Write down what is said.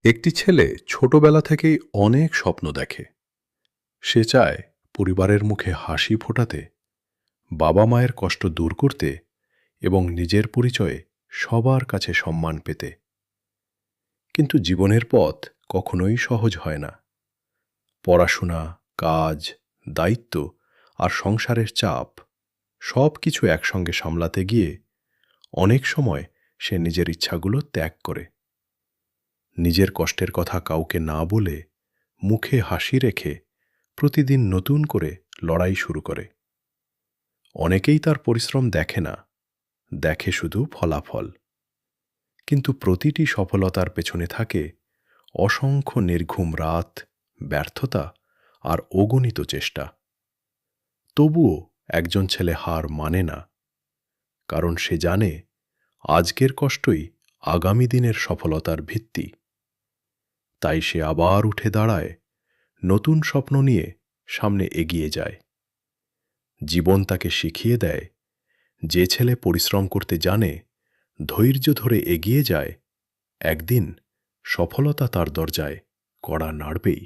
একটি ছেলে ছোটবেলা থেকেই অনেক স্বপ্ন দেখে। সে চায় পরিবারের মুখে হাসি ফোটাতে, বাবা মায়ের কষ্ট দূর করতে এবং নিজের পরিচয়ে সবার কাছে সম্মান পেতে। কিন্তু জীবনের পথ কখনোই সহজ হয় না। পড়াশোনা, কাজ, দায়িত্ব আর সংসারের চাপ সব কিছু একসঙ্গে সামলাতে গিয়ে অনেক সময় সে নিজের ইচ্ছাগুলো ত্যাগ করে। নিজের কষ্টের কথা কাউকে না বলে, মুখে হাসি রেখে প্রতিদিন নতুন করে লড়াই শুরু করে। অনেকেই তার পরিশ্রম দেখে না, দেখে শুধু ফলাফল। কিন্তু প্রতিটি সফলতার পেছনে থাকে অসংখ্য নির্ঘুম রাত, ব্যর্থতা আর অগণিত চেষ্টা। তবুও একজন ছেলে হার মানে না, কারণ সে জানে আজকের কষ্টই আগামী দিনের সফলতার ভিত্তি। তাই সে আবার উঠে দাঁড়ায়, নতুন স্বপ্ন নিয়ে সামনে এগিয়ে যায়। জীবন তাকে শিখিয়ে দেয়, যে ছেলে পরিশ্রম করতে জানে, ধৈর্য ধরে এগিয়ে যায়, একদিন সফলতা তার দরজায় কড়া নাড়বেই।